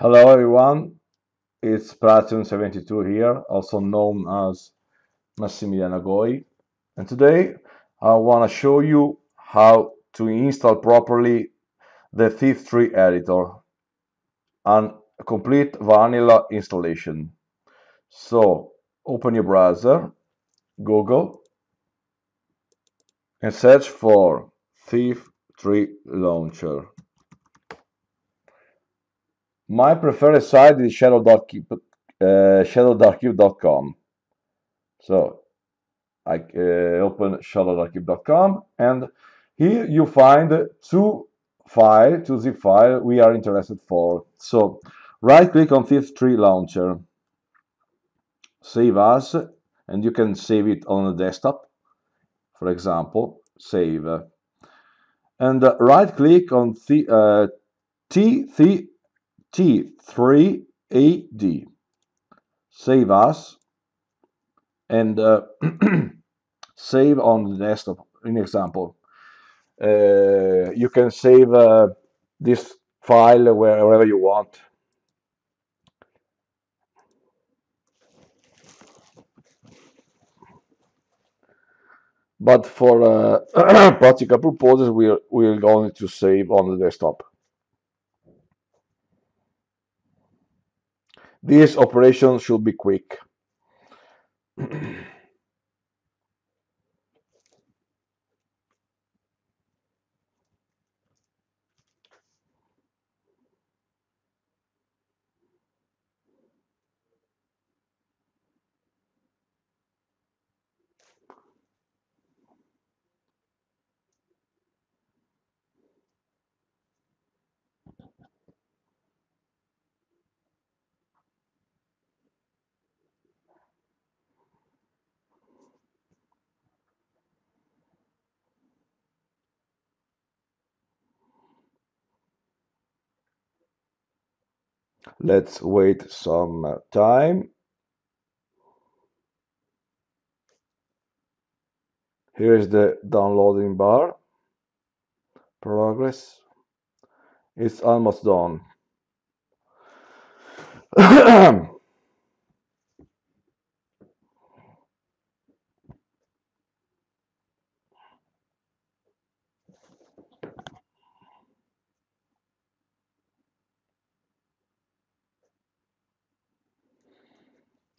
Hello everyone, it's Platinum72 here, also known as Massimiliano Goi, and today I want to show you how to install properly the Thief3 editor and a complete vanilla installation. So open your browser, Google, and search for Thief3 Launcher. My preferred site is shadow.cube.com. So I open shadow.cube.com, and here you find two zip file we are interested for. So right click on Thief3 launcher, save as, and you can save it on the desktop, for example, save. And right click on T3AD, save as, and save on the desktop. In example, you can save this file wherever you want. But for practical purposes, we're going to save on the desktop. This operation should be quick. Let's wait some time. Here is the downloading bar. Progress. It's almost done.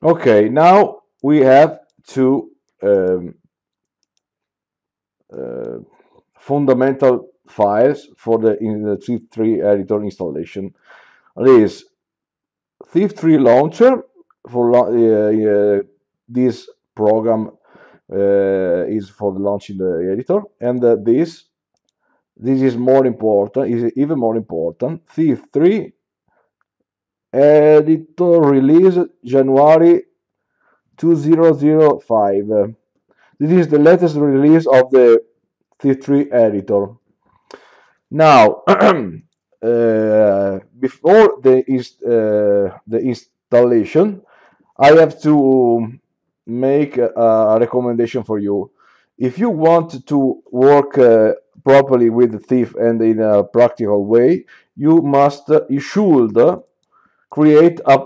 Okay, now we have two fundamental files for the Thief3 editor installation. This Thief3 launcher for this program is for launching the editor, and this is more important, is even more important. Thief3 editor release January 2005. This is the latest release of the Thief3 editor. Now, before the installation, I have to make a recommendation for you. If you want to work properly with the Thief and in a practical way, you should create a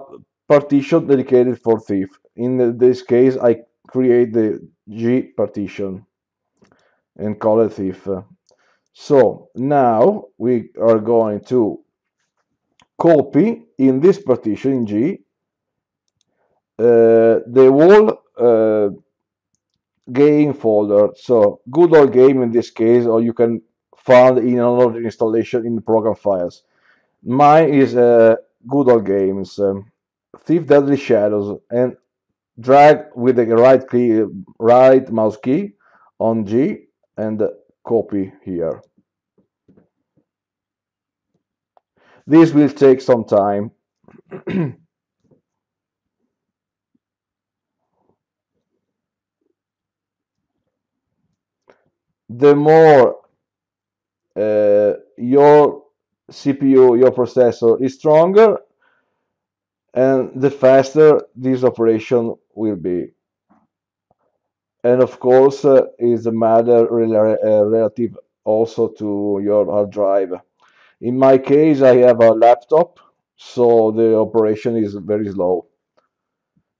partition dedicated for Thief. In this case, I create the G partition and call it Thief. So now we are going to copy in this partition in G the whole game folder. So good old game in this case, or you can find in another installation in the program files. Mine is good old games, Thief Deadly Shadows, and drag with the right mouse key on G and copy here. This will take some time. The more your CPU, your processor is stronger, and the faster this operation will be. And of course, is a matter relative also to your hard drive. In my case, I have a laptop so the operation is very slow.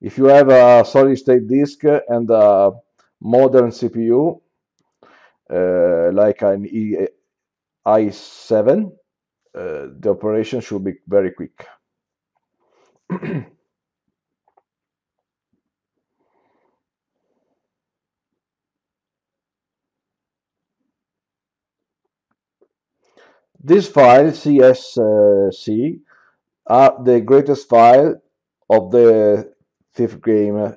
If you have a solid state disk and a modern CPU, like an i7, the operation should be very quick. This file, CSC, are the greatest file of the fifth game,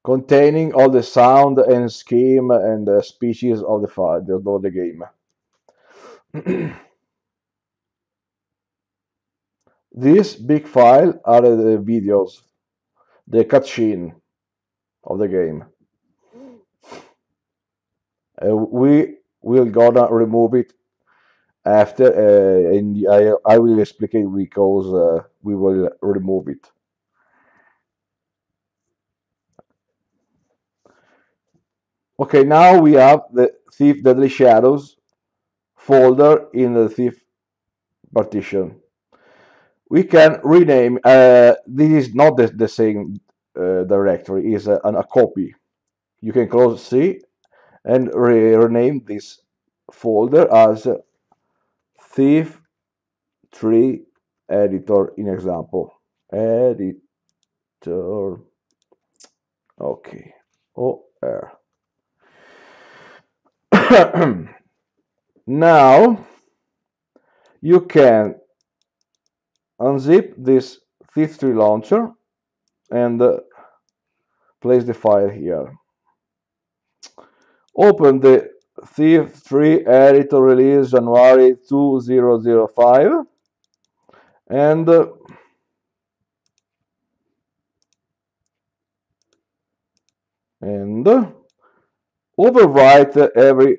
containing all the sound and scheme and species of the file of the game. This big file are the videos, the cutscene of the game. We will gonna remove it after, and I will explain it because we will remove it. Okay, now we have the Thief Deadly Shadows folder in the Thief partition. We can rename, this is not the same directory, is a copy. You can close C and rename this folder as Thief 3 editor in example. Editor, okay, OR. Now you can unzip this Thief3 launcher and place the file here. Open the Thief3 editor release January 2005 and overwrite every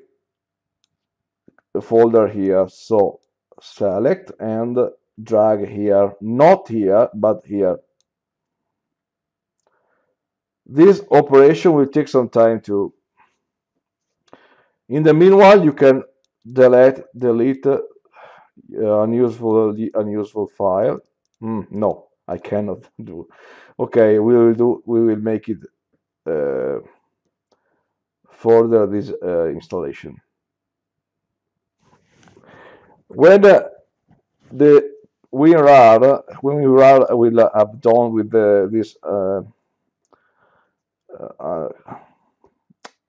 folder here. So select and drag here, not here, but here. This operation will take some time too. In the meanwhile, you can delete unuseful file. No, I cannot do. Okay, we will make it further this installation. When the WinRAR will have done with this uh,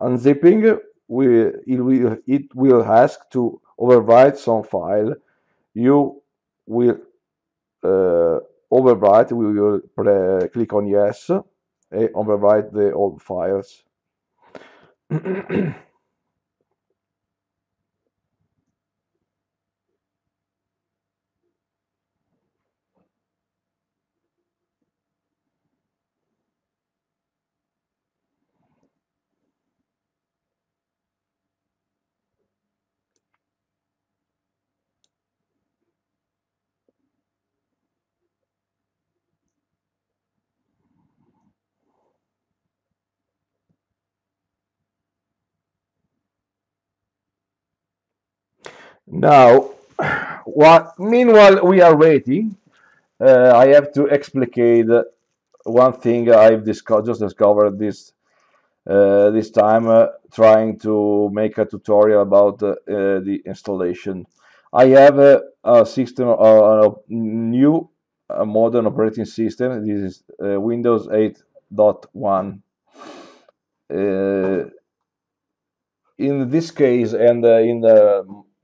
unzipping, it will ask to overwrite some file. You will overwrite. We will click on yes and overwrite the old files. Now, meanwhile we are waiting, I have to explicate one thing I've just discovered this time, trying to make a tutorial about the installation. I have a system, a new modern operating system. This is Windows 8.1. In this case, and in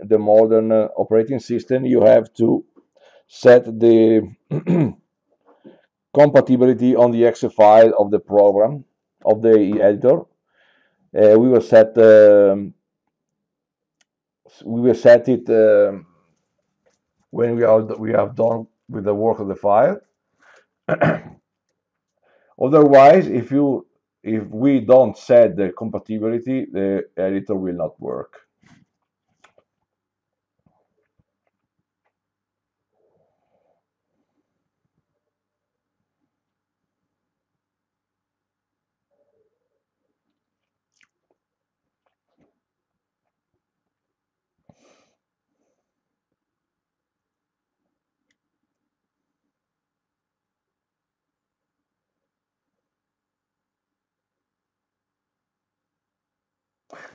the modern operating system, you have to set the compatibility on the exe file of the program of the editor. We will set it when we have done with the work of the file. Otherwise, if we don't set the compatibility, the editor will not work.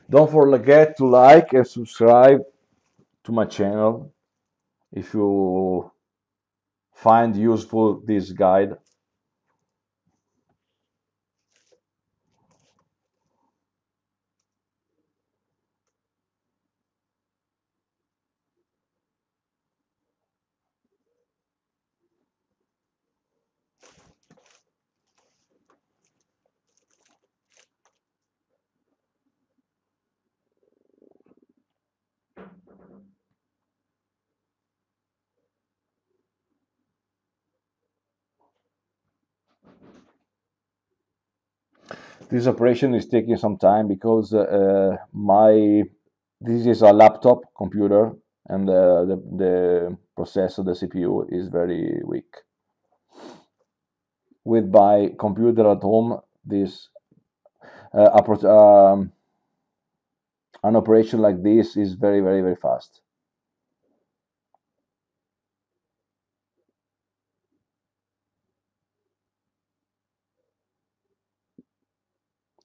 Don't forget to like and subscribe to my channel if you find useful this guide. This operation is taking some time because my this is a laptop computer and the processor, the CPU is very weak. With my computer at home, this an operation like this is very fast.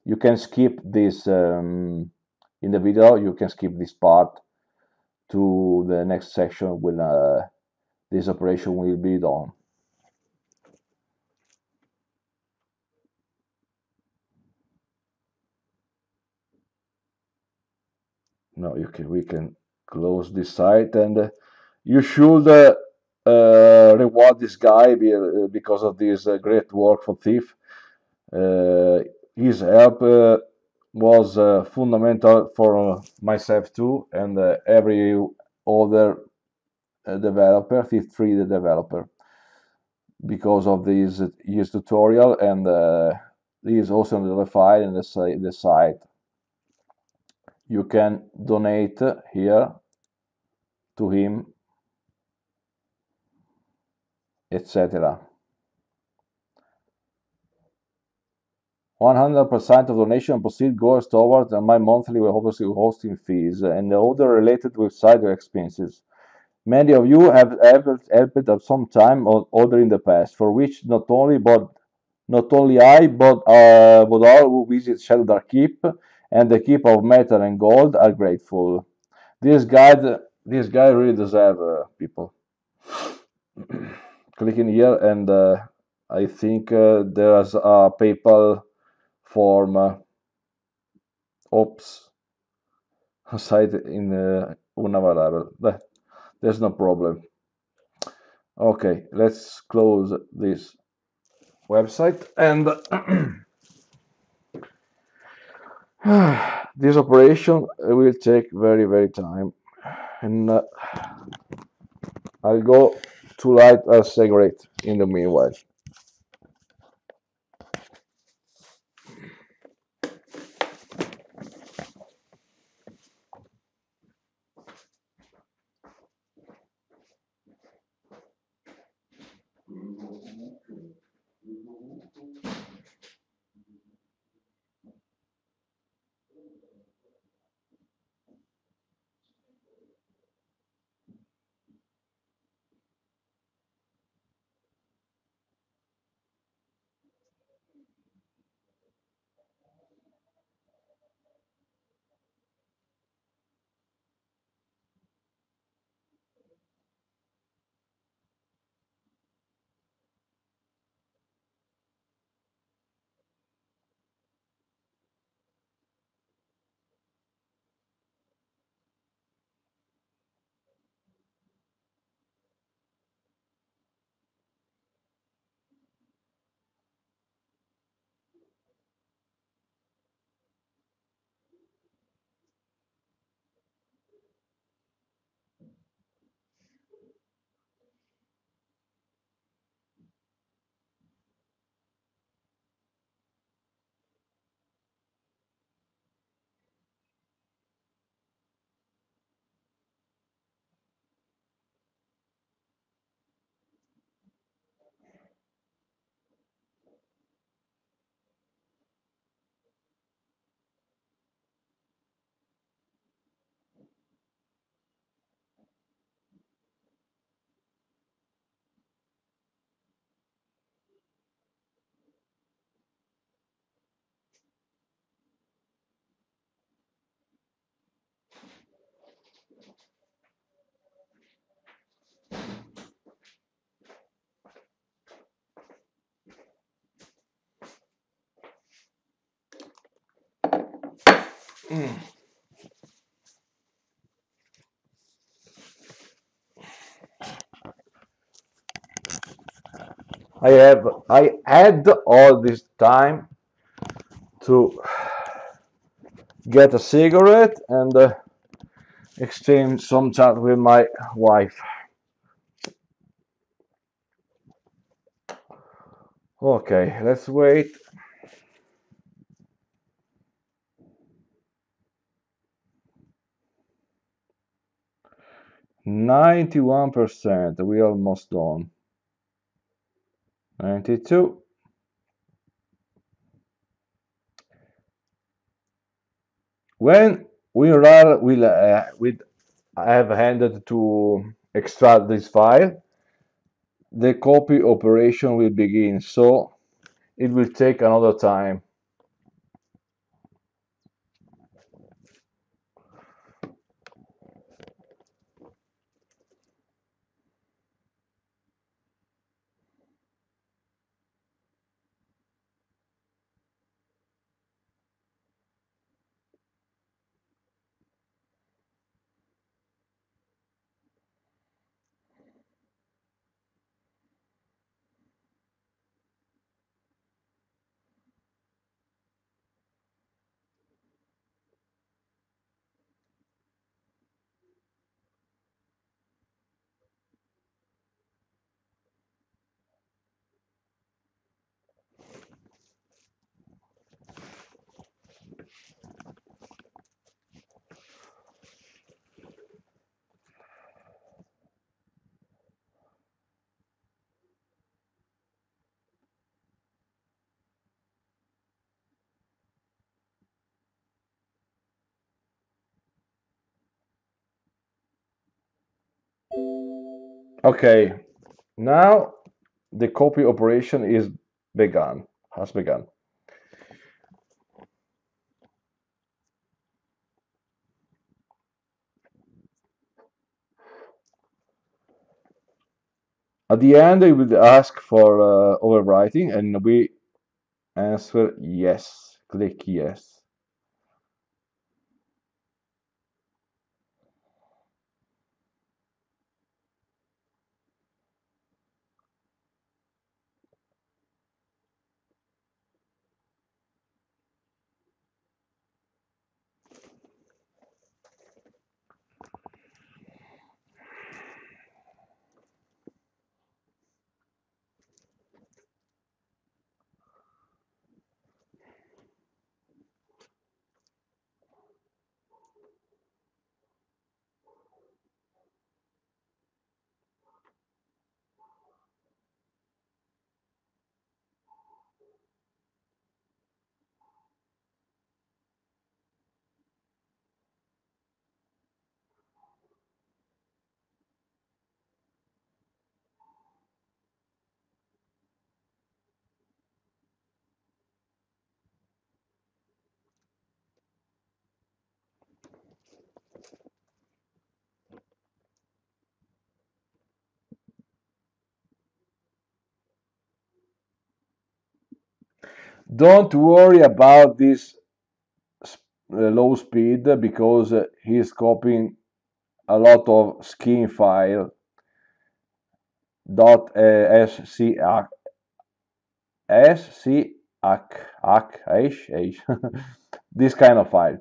You can skip this in the video. You can skip this part to the next section when this operation will be done. Now we can close this site, and you should reward this guy because of this great work for Thief. Uh, his help was fundamental for myself too, and every other developer, Thief 3 the developer, because of this his tutorial, and he is also notified in the site. You can donate here to him, etc. 100% of donation proceed goes towards my monthly hosting fees and the other related website expenses. Many of you have helped at some time or other in the past, for which not only I but all who visit Sheldar Keep and the Keep of Metal and Gold are grateful. This guide this guy really deserve people. Clicking here and I think there's a PayPal form. Oops, site in unavailable. There's no problem. Okay, let's close this website and this operation will take very time, and I'll go to light a cigarette in the meanwhile. I had all this time to get a cigarette and exchange some chat with my wife. Okay, let's wait. 91%. We almost done. 92. When will have handed to extract this file, the copy operation will begin. So it will take another time. Okay, now the copy operation has begun. At the end, it will ask for overwriting, and we answer yes. Click yes. Don't worry about this low speed because he's copying a lot of skin file dot scac this kind of file.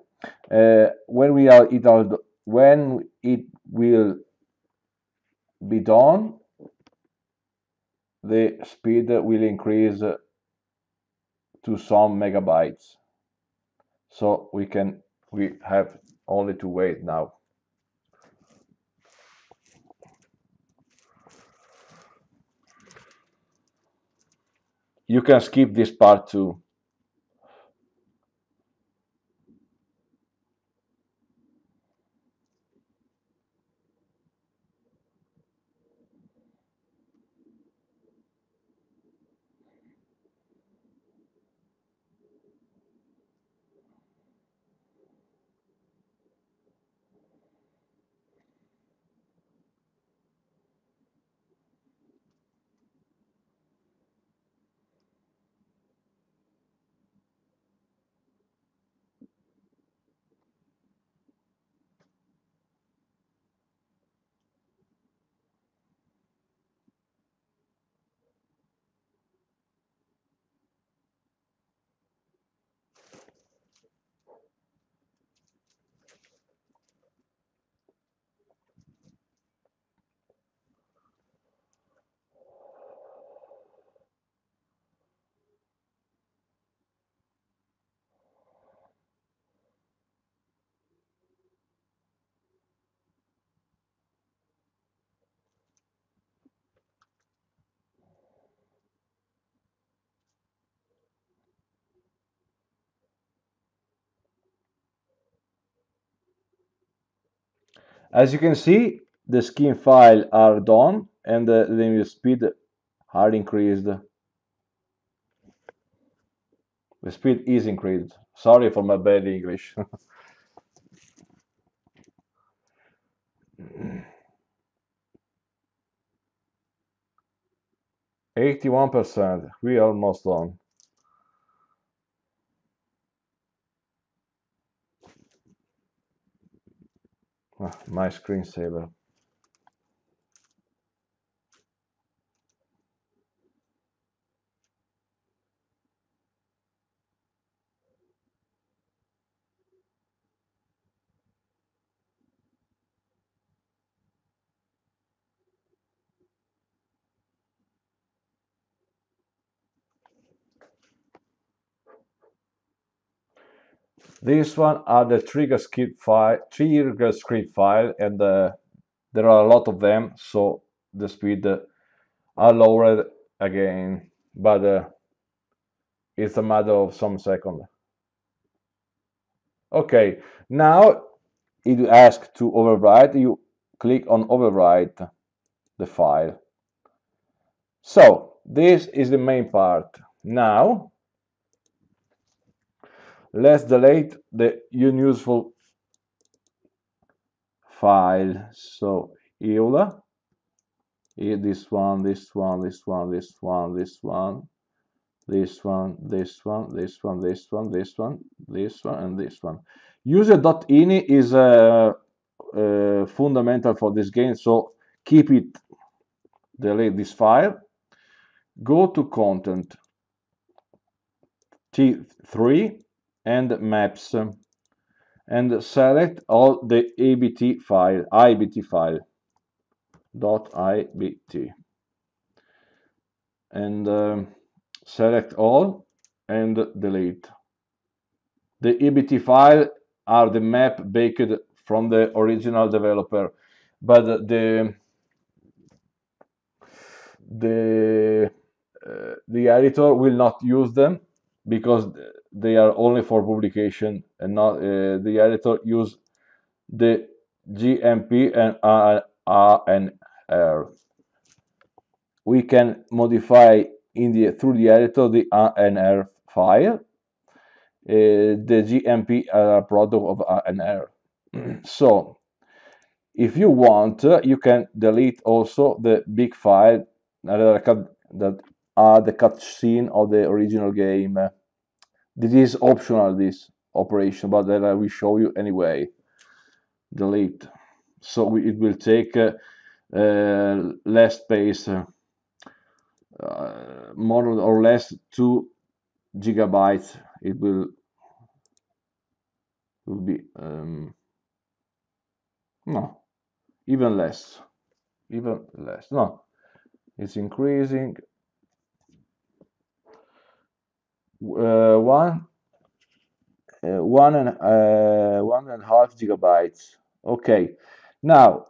When it will be done, the speed will increase to some megabytes. So we have only to wait now. You can skip this part too. As you can see, the skin file are done and the speed are increased. The speed is increased. Sorry for my bad English. 81%. We are almost done. My screensaver. This one are the trigger script file, and there are a lot of them, so the speed are lowered again, but it's a matter of some second. Okay, now it asks to overwrite. You click on overwrite the file. So this is the main part. Now let's delete the unuseful file. So EULA, this one, this one, this one, this one, this one, this one, this one, this one, this one, this one, this one, and this one. User.ini is fundamental for this game, so keep it. Delete this file. Go to content T3 and maps and select all the IBT file, .ibt, and select all and delete. The EBT file are the map baked from the original developer, but the editor will not use them because they are only for publication, and not the editor use the GMP and ANR. We can modify through the editor the ANR file. The GMP are a product of ANR. So if you want, you can delete also the big file that are the cutscene of the original game. This is optional, this operation, but that I will show you anyway. Delete. So it will take less space, more or less 2 gigabytes. It will be no, even less, no, it's increasing. 1.5 gigabytes. Okay, now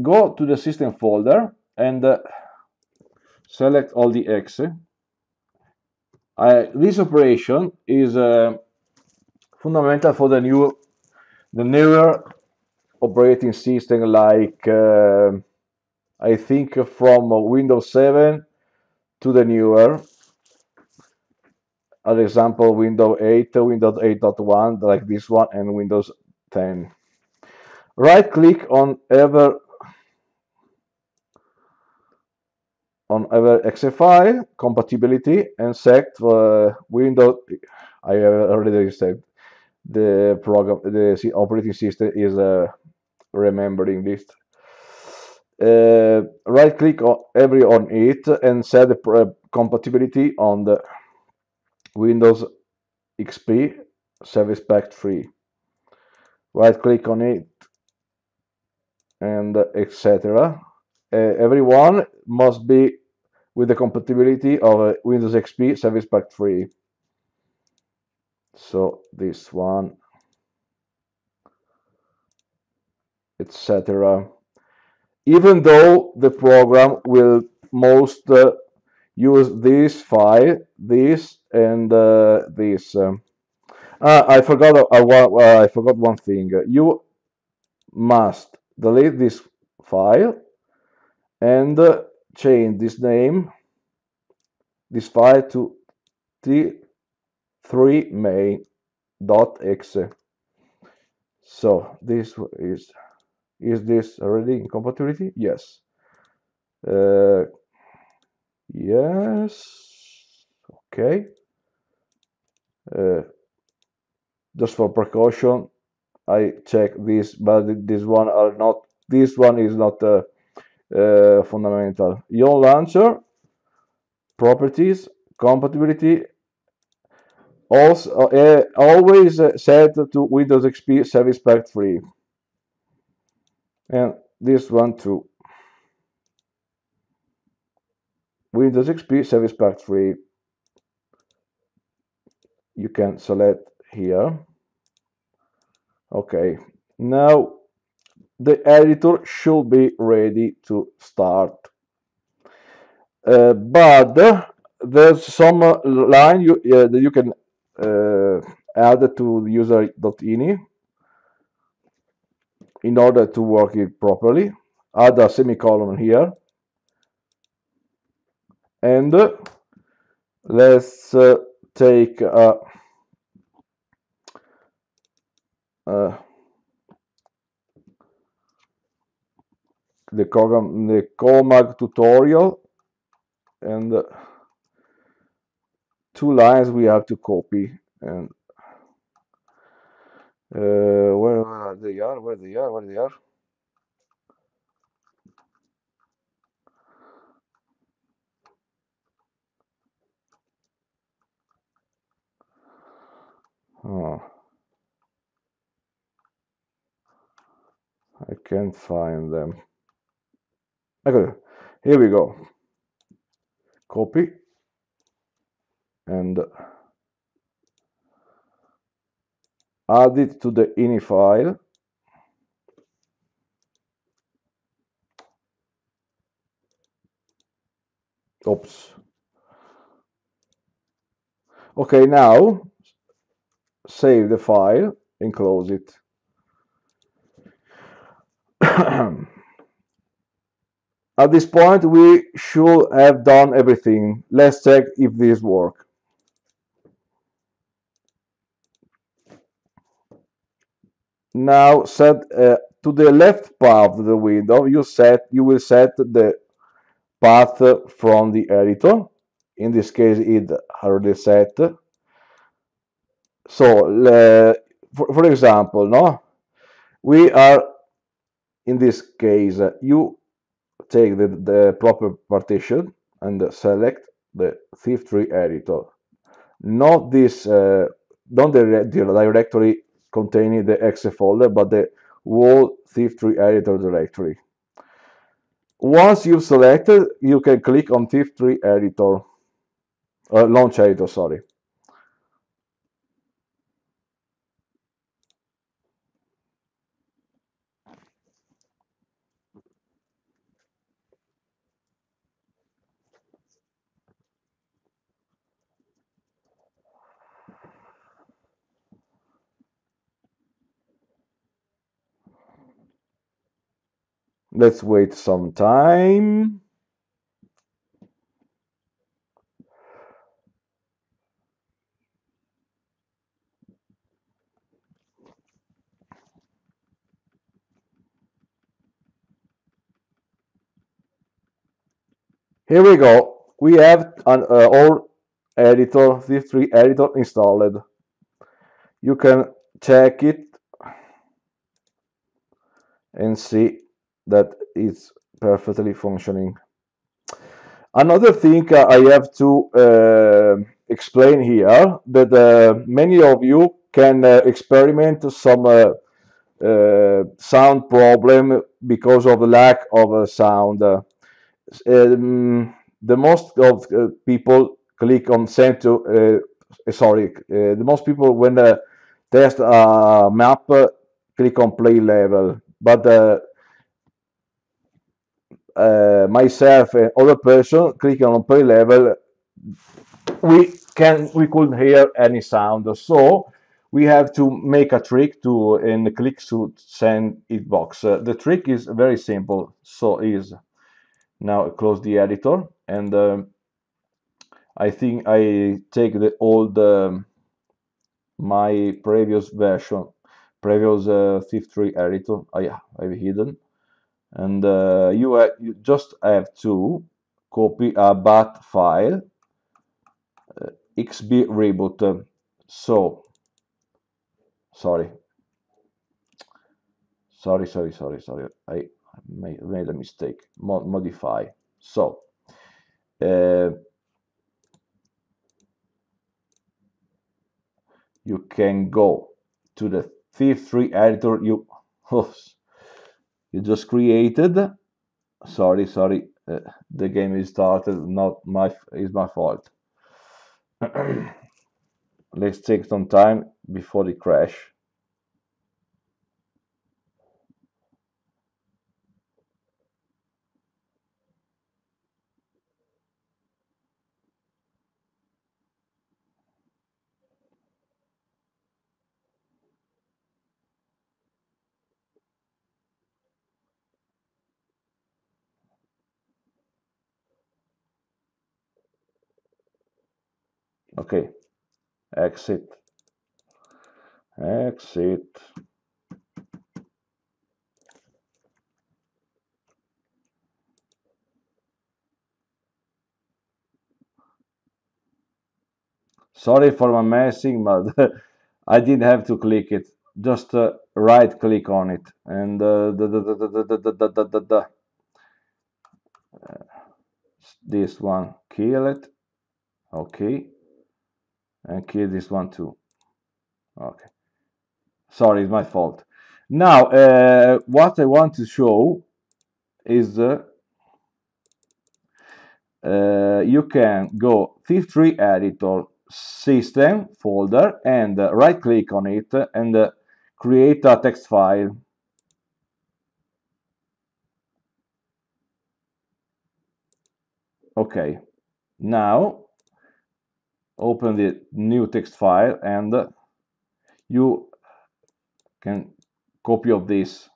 go to the system folder and select all the X. This operation is fundamental for the newer operating system, like I think from Windows 7 to the newer. As example, Windows 8, Windows 8.1, like this one, and Windows 10. Right click on every exe file compatibility and set Windows. I have already said the program, the operating system is remembering this. Right click on it and set the compatibility on the Windows XP Service Pack 3. Right click on it and etc. Everyone must be with the compatibility of Windows XP Service Pack 3. So this one, etc. Even though the program will most use this file, this and this. I forgot one thing. You must delete this file and change this name, this file to t3 main.exe. So this is this already in compatibility? Yes. Yes. Okay. Just for precaution, I check this, but this one are not. This one is not fundamental. Ion launcher, properties, compatibility. Also, always set to Windows XP Service Pack 3, and this one too. Windows XP Service Pack 3. You can select here. Okay, now the editor should be ready to start. But there's some line that you can add to user.ini in order to work it properly. Add a semicolon here, and let's take the Comag tutorial, and 2 lines we have to copy, and where they are. Oh, I can't find them. Okay, here we go. Copy and add it to the ini file. Oops. Okay, now save the file and close it. At this point, we should have done everything. Let's check if this works. Now set to the left part of the window. You will set the path from the editor. In this case, it already set. So, for example, no, we are in this case. You take the proper partition and select the thief3 editor. Not this, not the directory containing the exe folder, but the whole thief3 editor directory. Once you've selected, you can click on thief3 editor, launch editor, sorry. Let's wait some time. Here we go. We have our editor, thief3 editor installed. You can check it and see that it's perfectly functioning. Another thing I have to explain here, that many of you can experiment some sound problem because of the lack of sound. The most of people click on send to, the most people when test a map click on play level, but myself and other person clicking on play level, we couldn't hear any sound. So we have to make a trick to and click to send it box. The trick is very simple. So is now close the editor, and I think I take the old my previous version, previous Thief3 editor. I've hidden, and you just have to copy a bat file, xb reboot. So sorry. I made a mistake. Modify. So you can go to the Thief3 editor you you just created. Sorry, the game is started. Not my is my fault. Let's take some time before it crash. Okay, exit. Sorry for my messing, but I didn't have to click it. Just right click on it and this one, kill it. Okay, and kill this one too. Okay, sorry, it's my fault. Now what I want to show is you can go Thief3 editor, system folder, and right click on it and create a text file. Okay, now open the new text file and you can copy of this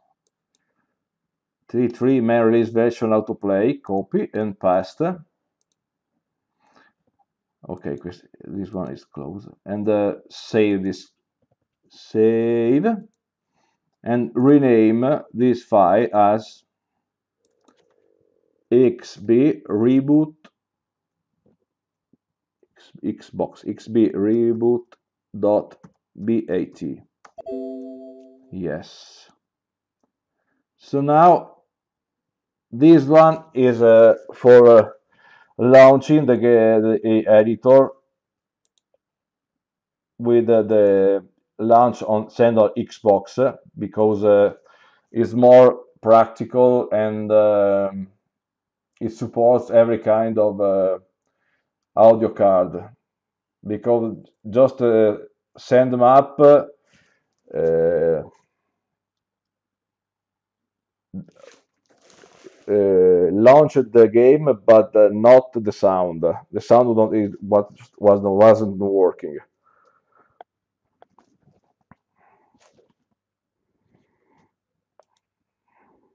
Thief3 main release version autoplay, copy and paste. Okay, this one is closed, and save this, save, and rename this file as xb reboot xbox xb reboot.bat. Yes. So now this one is for launching the editor with the launch on send on Xbox because it's more practical and it supports every kind of audio card, because just send map launched the game, but not the sound. The sound wasn't working.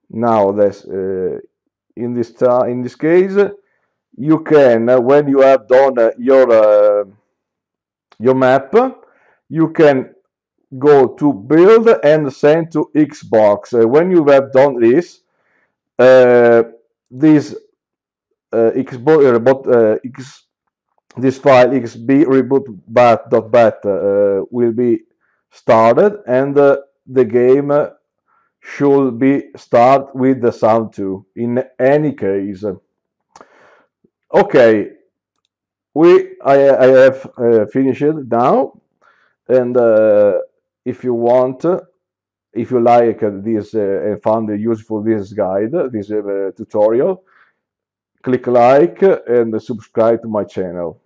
Now this in this case, you can when you have done your map, you can go to build and send to Xbox. When you have done this, this this file xb reboot.bat will be started, and the game should be start with the sound too in any case. Okay, I have finished it now, and if you want, if you like this and found useful this guide, this tutorial, click like and subscribe to my channel.